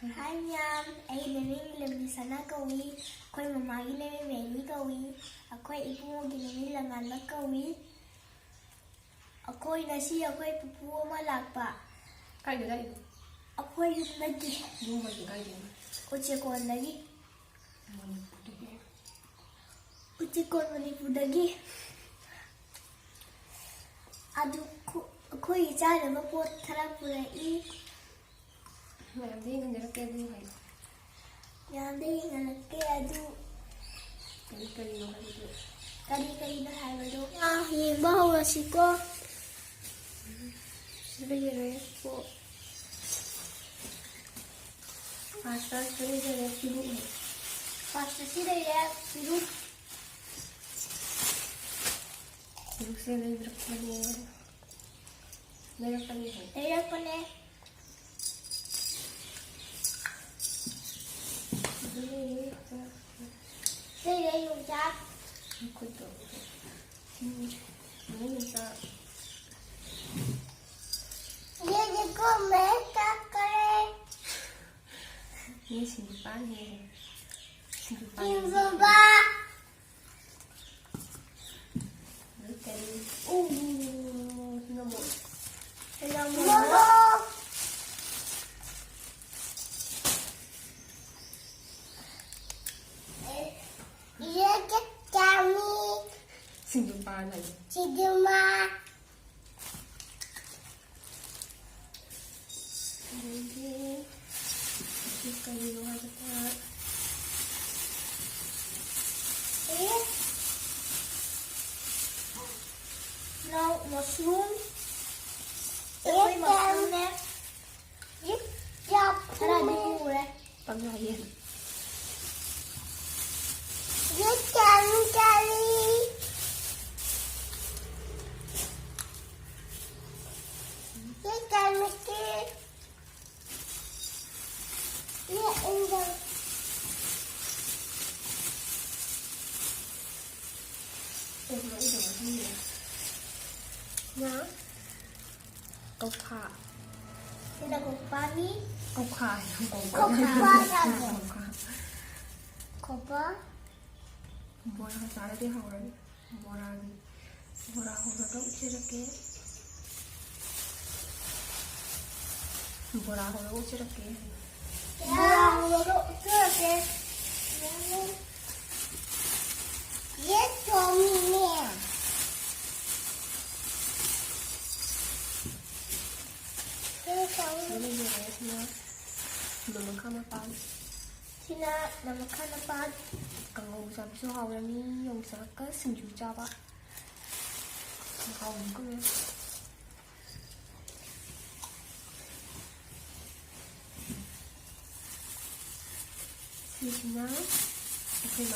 Hai Nham, ai naming lamni sana kawi, ako'y mamagi naming Mary kawi, ako'y ipumugi naming langanak kawi, ako'y nasi ako'y pupuwa malakpa. Kaya dahil? Ako'y yung lagi. Yung magigay Uchikon lagi. Manipudagi. Uchikon manipudagi. Adu ako'y sana mapot tarapurai. Mayamdi yung nilaki adu kayo. Yandi ngalaki adu. Kali-kali yung halito. Kali-kali na halito. Himbaw ko. Sige po. Pasta sige pilu. Pasta sige pilu. Pilu sige direct pani. Direct pani. Direct pani. Sige yung jack. Ikut tu. Ini bisa. Ye ko meka kare. Ini simpan ni. Simpan. Simba. Kali. Nomor. Nomor. Ye kami. Simpan aja. Siduma. Jadi, kita di luar tempat. Now mushroom. Ako'y mushroom na. Tara, di ko ure. Paglayan. Nhá. Câu khả. Đây là cục pani. Câu khả không có. Câu khả. Câu khả. Coba. Bora hasara di hawar. Bora hawar dong cirake. Bora hawar dong cirake. Bora hawar dong cirake. Yes, Tommy man. Ini dia semua. Belum makan apa. Sina namakan apa? Kalau sabi so hawar ni yung saraka sinjuja ba. Hawar ko ya. Sina ako'y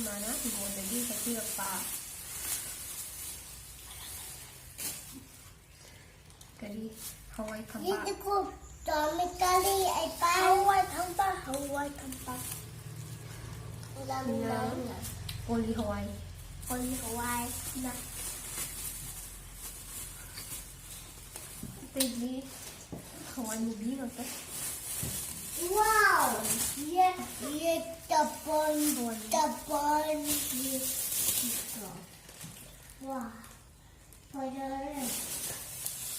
mana mo lagi sa hirap pa. Kali Hawaii kampa. Dito ko Tommy kali ay pa. Hawaii kampa. Only Hawaii. Only Hawaii na. Pwede Hawaii movie no to. Wow! Ye tapon. Wow. Pada rin.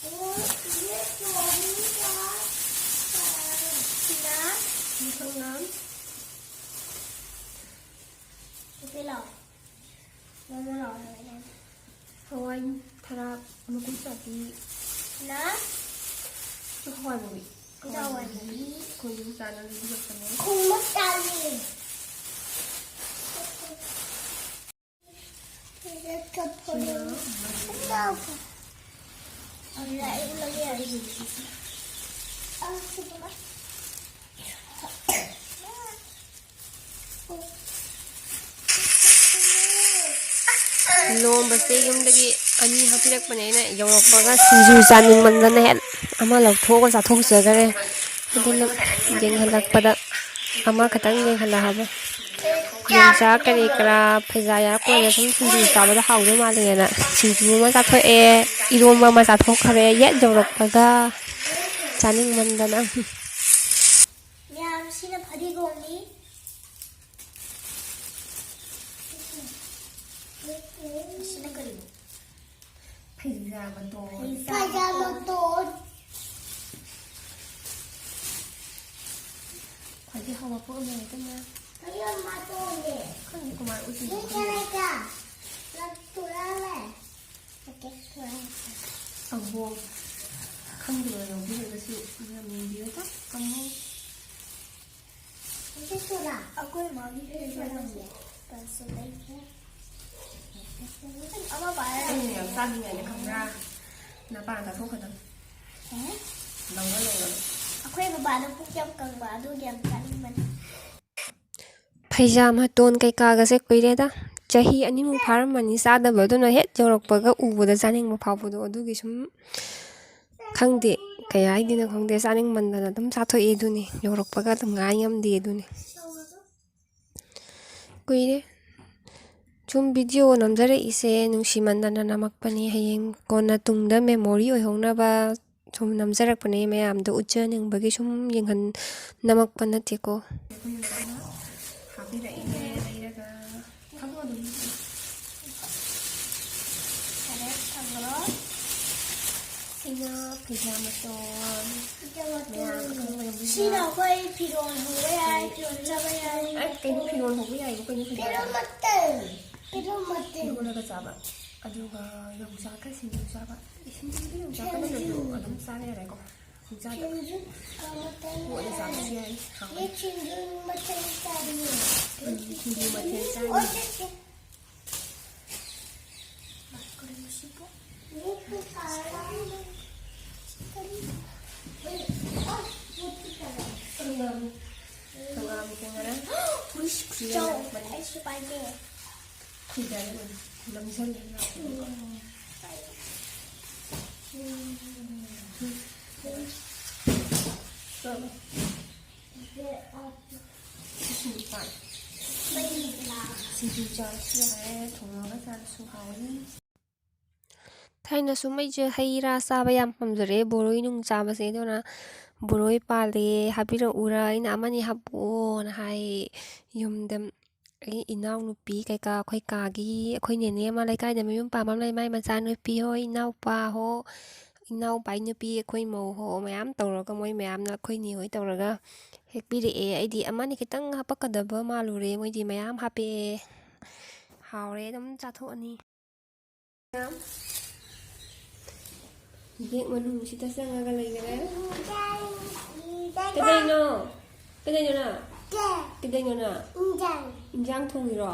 Oh, ye Tommy ka. Sina? Isang nam. Ito lang. Mamulaw na yan. Hawaii tarap. Ano kung sabi? Na? So Hawaii movie. Hawaii. Kung yung sana nililok ka mo. Kung magkali. Ang laing lang yan. Sige ba? Lom basta yung lagi ani hapirak pa na yung pagka sinju saning mandana het ama lagthok sa thok jagare adin jeng halak pada ama khatang jeng hala haba yung sa kari kara phajaya ko ya sum sinju sa bada hawde male na sinju ma sa tho e irom ma sa thok khare ye jorok paga ꯆꯥꯅꯤꯡꯃꯟꯗꯅ ꯃꯌꯥꯝꯁꯤꯅ ꯐꯗꯤꯒꯣꯝꯅꯤ ꯁꯤꯅ ꯀꯔꯤꯅꯣ ꯐꯩꯖꯥꯃꯇꯣꯟ ꯈ꯭ꯋꯥꯏꯗꯒꯤ ꯍꯥꯎꯕ ꯄꯣꯠ ꯑꯃ ꯂꯩꯇꯅ ꯈꯪꯗꯦ ꯀꯃꯥꯏꯅ ꯎꯠꯇꯣꯏꯅꯣ ꯀꯝꯕꯣꯡ ꯈꯪꯗꯕ ꯌꯥꯎꯕꯤꯔꯒꯁꯨ ꯌꯥꯝ ꯌꯦꯡꯕꯤꯌꯨꯀꯣ ꯀꯝꯕꯣꯡ ꯑꯩꯈꯣꯏ ꯃꯥꯒꯤ ꯑꯃ ꯄꯥꯏꯔ ꯑꯩꯅ ꯌꯥꯝ ꯆꯥꯅꯤꯡꯉꯥꯏꯅ ꯈꯪꯕ꯭ꯔꯥ ꯅꯄꯥꯅ ꯆꯥꯊꯣꯛꯀꯗꯕ ꯂꯧꯔ ꯂꯧꯔꯒ ꯑꯩꯈꯣꯏ ꯕꯕꯥꯅ ꯄꯨꯛ ꯌꯥꯝ ꯀꯪꯕ ꯑꯗꯨꯒꯤ ꯌꯥꯝ ꯆꯥꯅꯤꯡꯕꯅꯤ ꯐꯩꯖꯥꯃꯇꯣꯟ ꯀꯩꯀꯥꯒꯁꯦ ꯀꯨꯏꯔꯦꯗ ꯆꯍꯤ 2ꯃꯨꯛ ꯐꯥꯔꯝꯃꯅꯤ ꯆꯥꯗꯕ ꯑꯗꯨꯅ ꯍꯦꯛ ꯌꯧꯔꯛꯄꯒ ꯎꯕꯗ ꯆꯥꯅꯤꯡꯕ ꯐꯥꯎꯕꯗꯣ ꯑꯗꯨꯒꯤ ꯁꯨꯝ ꯈꯪꯗꯦ ꯀꯩ ꯍꯥꯏꯗꯣꯏꯅꯣ ꯈꯪꯗꯦ ꯆꯥꯅꯤꯡꯃꯟꯗꯅ ꯑꯗꯨꯝ ꯆꯥꯊꯣꯛꯑꯦ ꯑꯗꯨꯅꯤ ꯌꯧꯔꯛꯄꯒ ꯑꯗꯨꯝ ꯉꯥꯏ ꯉꯝꯗꯦ ꯑꯗꯨꯅꯤ ꯀꯨꯏꯔꯦ ꯁꯨꯝ ꯚꯤꯗꯤꯑꯣ ꯅꯝꯖꯔꯛꯏꯁꯦ ꯅꯨꯡꯁꯤꯃꯟꯗꯅ ꯅꯝꯃꯛꯄꯅꯤ ꯍꯌꯦꯡ ꯀꯣꯟꯅ ꯇꯨꯡꯗ ꯃꯦꯃꯣꯔꯤ ꯑꯣꯏꯍꯧꯅꯕ ꯁꯨꯝ ꯅꯝꯖꯔꯛꯄꯅꯦ ꯃꯌꯥꯝꯗ ꯎꯠꯆꯅꯤꯡꯕꯒꯤ ꯁꯨꯝ ꯅꯝꯃꯛꯄ ꯅꯠꯇꯦꯀꯣ ꯍꯥꯞꯄꯤꯔꯛꯏꯅꯦ ꯂꯩꯔꯒ ꯊꯝꯃꯣ ꯑꯗꯨꯝ ꯁꯤꯅ ꯐꯩꯖꯥꯃꯇꯣꯟ ꯁꯤꯅ ꯑꯩꯈꯣꯏ ꯐꯤꯔꯣꯜ ꯍꯧꯕ ꯌꯥꯏ ꯐꯤꯔꯣꯜ ꯆꯥꯕ ꯌꯥꯏ ꯀꯩꯅꯣ ꯐꯤꯔꯣꯜ ꯍꯧꯕ ꯌꯥꯏꯕ ꯀꯩꯅꯣ ꯐꯤꯔꯣꯜꯂꯒ ꯆꯥꯕ ꯑꯗꯨꯒ ꯌꯣꯡꯆꯥꯛꯀ ꯁꯤꯡꯖꯨ ꯆꯥꯕ ꯁꯤꯡꯖꯨꯗꯤ ꯌꯣꯡꯆꯥꯛꯀ ꯅꯠꯇ꯭ꯔꯁꯨ ꯑꯗꯨꯝ ꯆꯥꯕ ꯌꯥꯔꯦꯀꯣ ꯌꯣꯡꯆꯥꯛꯀ ꯀꯣꯠꯂ ꯆꯥꯕꯁꯨ ꯌꯥꯏ ꯁꯤꯡꯖꯨ ꯃꯊꯦꯜ ꯆꯥꯔꯤꯌꯦ ꯁꯤꯡꯖꯨ ꯃꯊꯦꯜ ꯆꯥꯅꯤ hanggang tingnan ꯑꯩꯁꯨ ꯄꯥꯏꯒꯦ ꯊꯥꯏꯅꯁꯨ ꯃꯩꯁꯦ ꯍꯩ ꯔꯥ ꯆꯥꯕ ꯌꯥꯝ ꯄꯥꯝꯖꯔꯛꯑꯦ ꯕꯣꯔꯣꯏ ꯅꯨꯡ ꯆꯥꯕꯁꯦ ꯑꯗꯨꯅ ꯕꯣꯔꯣꯏ ꯄꯥꯜꯂꯦ ꯍꯥꯞꯄꯤꯔꯛꯎꯔꯥ ꯑꯩꯅ ꯑꯃꯅꯤ ꯍꯥꯞꯄꯛꯑꯣꯅ ꯍꯥꯏ ꯌꯨꯝꯗ ꯑꯩ ꯏꯅꯥꯎꯅꯨꯄꯤ ꯀꯩꯀꯥ ꯑꯩꯈꯣꯏ ꯀꯥꯒꯤ ꯑꯩꯈꯣꯏ ꯅꯦꯅꯦ ꯑꯃ ꯂꯩꯀꯥꯏꯗ ꯃꯌꯨꯝ ꯄꯥꯟꯕ ꯑꯃ ꯂꯩ ꯃꯥꯏ ꯃꯆꯥꯅꯨꯄꯤ ꯍꯣꯏ ꯏꯅꯥꯎꯄꯥ ꯍꯣ ꯏꯅꯥꯎꯄꯥꯒꯤ ꯅꯨꯄꯤ ꯑꯩꯈꯣꯏ ꯃꯧ ꯍꯣ ꯃꯌꯥꯝ ꯇꯧꯔꯒ ꯃꯣꯏ ꯃꯌꯥꯝꯅ ꯑꯩꯈꯣꯏ ꯅꯦ ꯍꯣꯏ ꯇꯧꯔꯒ ꯍꯦꯛꯄꯤꯔꯛꯑꯦ ꯑꯩꯗꯤ ꯑꯃꯅꯤ ꯈꯤꯇꯪ ꯍꯥꯞꯄꯛꯀꯗꯕ ꯃꯥꯜꯂꯨꯔꯦ ꯃꯣꯏꯗꯤ ꯃꯌꯥꯝ ꯍꯥꯞꯄꯛꯑꯦ ꯍꯥꯎꯔꯦ ꯑꯗꯨꯝ ꯆꯥꯊꯣꯛꯑꯅꯤ ꯕꯦꯛ ꯃꯅꯨꯡꯁꯤꯗ ꯆꯪꯉꯒ ꯂꯩꯈꯔꯦ ꯀꯩꯗꯧꯅꯣ ꯀꯩꯗꯧꯅꯣ ꯏꯟꯖꯥꯡ ꯊꯣꯡꯉꯤꯔꯣ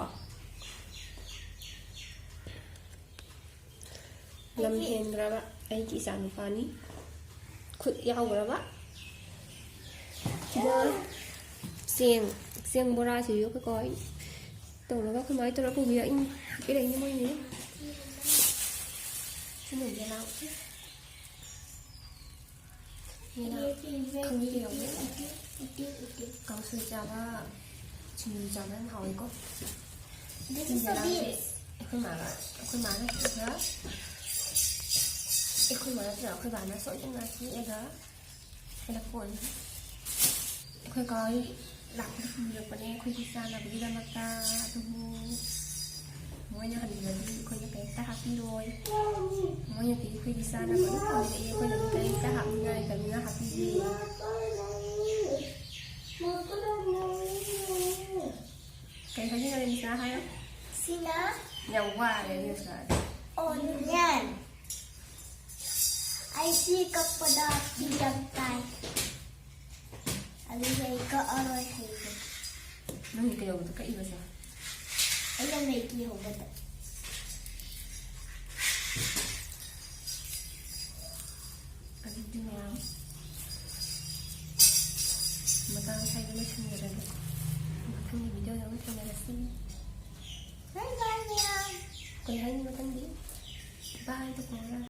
ꯂꯝ ꯍꯦꯟꯈ꯭ꯔꯕ ꯑꯩꯒꯤ ꯏꯆꯥꯅꯨꯄꯥꯅꯤ ꯈꯨꯠ ꯌꯥꯎꯈ꯭ꯔꯕ ꯆꯦꯡ ꯕꯣꯔꯥꯁꯤ ꯌꯣꯛꯀꯣ ꯇꯧꯔꯒ ꯀꯃꯥꯏꯅ ꯇꯧꯔꯒ ꯄꯨꯕꯤꯔꯛꯏꯅꯤ ꯍꯥꯞꯄꯤꯔꯛꯏꯅꯤ ꯃꯣꯏꯅꯤ ꯈꯪꯕꯤꯗ ꯌꯥꯎꯕ ꯀꯥꯡꯁꯣꯏ ꯆꯥꯕ ꯁꯤꯡꯖꯨ ꯆꯥꯕ ꯌꯥꯝ ꯍꯥꯎꯋꯤꯀꯣ ꯑꯩꯈꯣꯏ ꯃꯥꯅ ꯈꯔ ꯑꯩꯈꯣꯏ ꯕꯥꯅ ꯁꯣꯏꯗꯅ ꯍꯦꯛꯑꯒ ꯍꯦꯜꯂꯛꯄꯅꯤ ꯑꯩꯈꯣꯏ ꯀꯥꯎꯏ ꯂꯥꯛꯄꯗ ꯄꯨꯕꯤꯔꯛꯄꯅꯦ ꯑꯩꯈꯣꯏꯒꯤ ꯆꯥꯅꯕꯒꯤꯗꯃꯛꯇ ꯑꯗꯨꯕꯨ ꯃꯣꯏꯅ ꯍꯟꯕꯗꯤ ꯑꯩꯈꯣꯏꯅ ꯀꯔꯤꯝꯇ ꯍꯥꯞꯄꯤꯔꯣꯏ ꯃꯣꯏꯅꯗꯤ ꯑꯩꯈꯣꯏꯒꯤ ꯆꯥꯅꯕ ꯑꯗꯨꯝ ꯄꯨꯕꯤꯔꯛꯏ ꯑꯩꯈꯣꯏꯅꯗꯤ ꯀꯔꯤꯝꯇ ꯍꯥꯞꯅꯤꯡꯉꯥꯏ ꯀꯔꯤꯅ ꯍꯥꯞꯄꯤꯗꯦ ꯀꯩ ꯍꯥꯏꯅꯤꯡꯉꯥꯏ ꯔꯤꯝꯁꯅ ꯍꯥꯏꯌꯣ ꯁꯤꯅ ꯌꯥꯝ ꯋꯥꯔꯦ ꯔꯤꯝꯁꯅ ꯑꯣꯅꯤꯌꯟ ꯑꯩꯁꯤ ꯀꯛꯄꯗ ꯄꯤ ꯌꯥꯝ ꯇꯥꯏ ꯑꯗꯨꯒꯤ ꯑꯩ ꯀꯛꯑꯔꯣꯏ ꯍꯩꯇꯦ ꯅꯪꯒꯤ ꯀꯩꯗꯧꯕꯗ ꯀꯛꯏꯕꯁꯦ ꯑꯩꯅ ꯂꯩꯒꯤ ꯍꯧꯕꯗ ꯑꯗꯨꯗꯤ ꯃꯌꯥꯝ ꯃꯇꯥꯡ ꯁ꯭ꯋꯥꯏꯗ ꯂꯣꯏꯁꯤꯟꯖꯔꯒꯦ ꯃꯊꯪꯒꯤ ꯚꯤꯗꯤꯑꯣꯗ ꯑꯃꯨꯛ ꯊꯦꯡꯅꯔꯁꯤ ꯕꯥꯏ ꯕꯥꯏ ꯃꯌꯥꯝ ꯀꯩ ꯍꯥꯏꯅꯤ ꯃꯊꯪꯗꯤ ꯕꯥꯏ ꯇꯧꯔꯒ